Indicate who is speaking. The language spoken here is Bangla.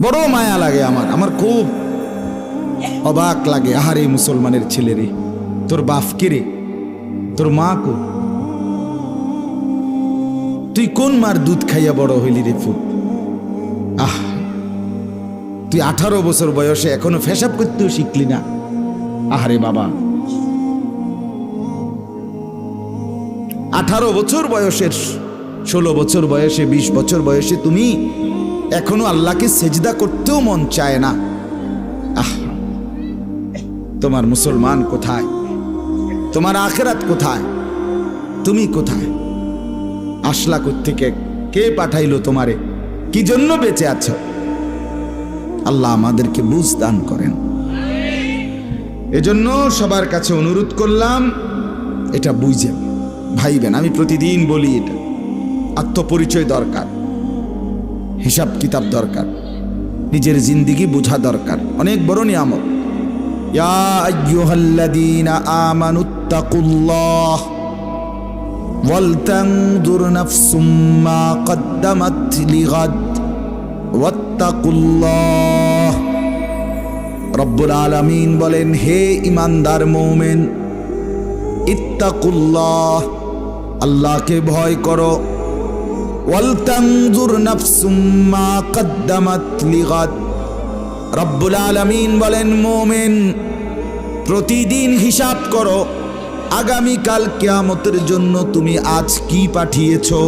Speaker 1: বড় মায়া লাগে আমার খুব অবাক লাগে। আহারে মুসলমানের ছেলে রে, তোর বাপ কে রে, তোর মা কো? তুই কোন মার দুধ খাইয়া বড় হইলি রে ফুট? আহ, তুই 18 বছর বয়সে এখনো ফেসাব করতেও শিখলি না। আহারে বাবা, 18 বছর বয়সের, 16 বছর বয়সে, 20 বছর বয়সে তুমি এখনো আল্লাহকে সেজদা করতেও মন চায় না। আহ, তোমার মুসলমান কোথায়? তোমার আখিরাত কোথায়? তুমি কোথায়? আসলা কোত্থেকে? কে পাঠাইলো তোমারে? কি জন্য বেঁচে আছো? আল্লাহ আমাদেরকে বুঝ দান করেন। এজন্য সবার কাছে অনুরোধ করলাম, এটা বুঝেন, ভাইবেন। আমি প্রতিদিন বলি, এটা আত্মপরিচয় দরকার, হিসাব কিতাব দরকার, নিজের জিন্দিগি বোঝা দরকার। অনেক বড় নিয়ামত। ইয়া আইয়ুহাল্লাযীনা আমানুত্তাকুল্লাহ ওয়ালতানজুর নাফসুম মা কদ্দামাত লিগাদ ওয়াত্তাকুল্লাহ। রব্বুল আলামিন বলেন, হে ঈমানদার মুমিন, ইত্তাকুল্লাহ, আল্লাহকে ভয় করো। ওয়ালতানজুর নাফসুম মা কদ্দামাত লিগাদ। রব্বুল আলামিন বলেন, মুমিন, প্রতিদিন হিসাব করো, আগামীকাল কিয়ামতের জন্য তুমি আজ কি পাঠিয়েছো।